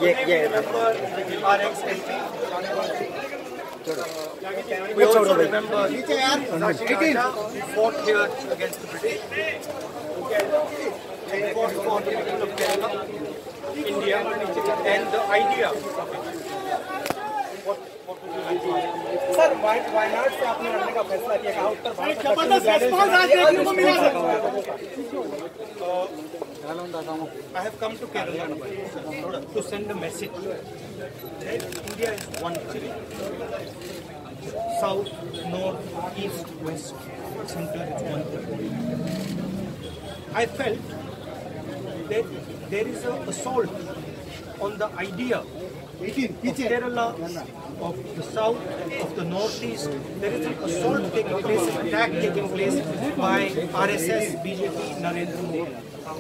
remember our ex-MP. We also remember Sachin who fought here against the British. He fought for the people of Kerala, India, and the idea of India. Sir Wayanad से आपने लड़ने का फैसला किया, कहा उत्तर Bharat I have come to Kerala to send a message that India is one country. South, north, east, west, center is one country. I felt that there is an assault on the idea of Kerala, of the south, of the northeast. There is an assault taking place, an attack taking place by RSS, BJP, Narendra Modi.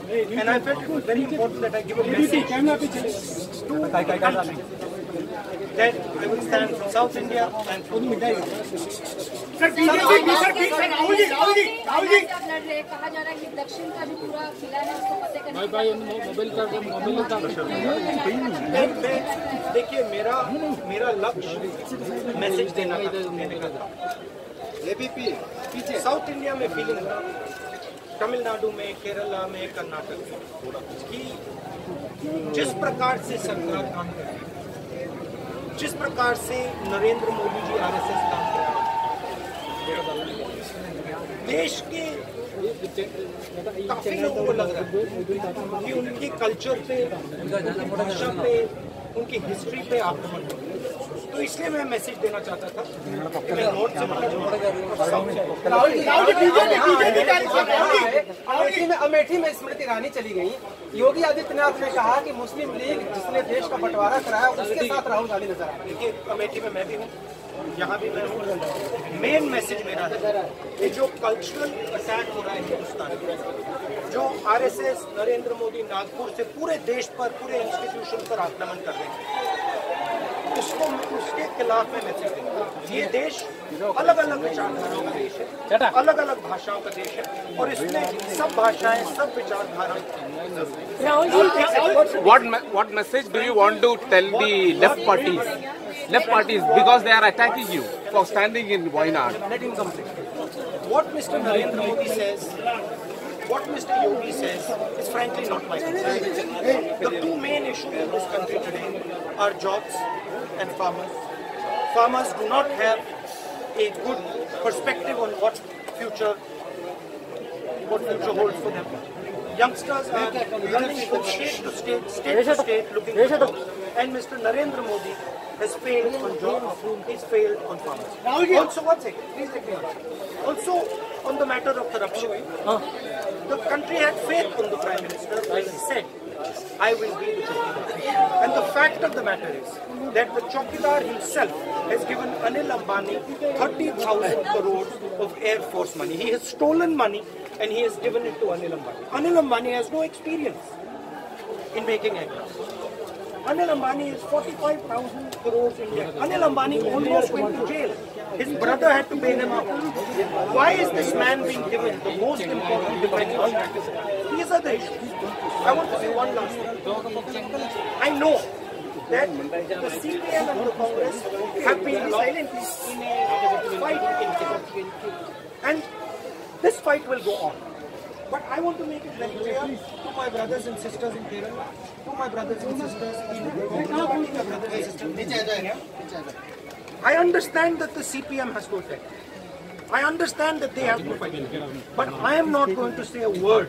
And I felt it was very important that I give a message to the country that I will stand from South India and from the Middle East. कहा जा रहा है कि दक्षिण का जो पूरा किला है उसको फतेह करने देखिए मेरा लक्ष्य मैसेज देने का था। साउथ इंडिया में फीलिंग तमिलनाडु में, केरला में, कर्नाटक में कि जिस प्रकार से सरकार काम कर रही है, जिस प्रकार से नरेंद्र मोदी जी आरएसएस काम कर रहे हैं, देश के काफी लोगों को लग रहा है कि उनके कल्चर पे, उनकी भाषा पे, उनकी हिस्ट्री पे आक्रमण हो रहा है। तो इसलिए मैं मैसेज देना चाहता था कि मैं नॉर्थ से अमेठी में स्मृति ईरानी चली गई। योगी आदित्यनाथ ने कहा कि मुस्लिम लीग जिसने देश का बंटवारा कराया उसके साथ राहुल गांधी नजर आए। देखिए अमेठी में मैं भी हूँ, यहाँ भी मैं हूँ। मेन मैसेज मेरा है कि जो कल्चरल अटैक हो रहा है हिंदुस्तान में, जो आरएसएस, नरेंद्र मोदी नागपुर से पूरे देश पर, पूरे इंस्टीट्यूशन पर आक्रमण कर रहे हैं, उसके खिलाफ में मैसेज देंगे। ये देश अलग अलग विचारधाराओं का देश है, अलग अलग भाषाओं का देश है, और इसमें सब भाषाएं, सब विचारधाराएं। What message do you want to tell the left parties? Left parties, because they are attacking you for standing in Wayanad. Let him complete. What Mr. Narendra Modi says, what Mr. Yogi says, is frankly not my concern. The two main issues in this country today are jobs and farmers. Farmers do not have a good perspective on what future holds for them. Youngsters are running from state to state looking for jobs. And Mr. Narendra Modi has failed on jobs, he's failed on farmers. Also, one second, please let me answer. Also, on the matter of corruption, the country had faith on the Prime Minister when he said, I will be the Chowkidar. And the fact of the matter is that the Chowkidar himself has given Anil Ambani 30,000 crores of Air Force money. He has stolen money and he has given it to Anil Ambani. Anil Ambani has no experience in making aircraft. Anil Ambani is 45,000 crores in debt. Anil Ambani almost went to jail. His brother had to bail him out. Why is this man being given the most important defense contract? These are the issues. I want to say one last thing. I know that the CPM and the Congress have been silent in a fight in Kerala. And this fight will go on. But I want to make it very clear to my brothers and sisters in Kerala, to my brothers and sisters in I understand that the CPM has to attack. I understand that they have to fight. But I am not going to say a word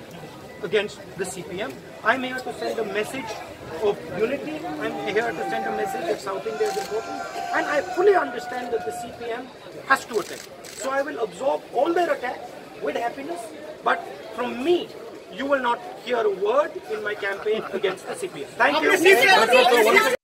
against the CPM. I'm here to send a message of unity. I'm here to send a message that South India is important. And I fully understand that the CPM has to attack. So I will absorb all their attacks with happiness. But from me, you will not hear a word in my campaign against the CPM. Thank you.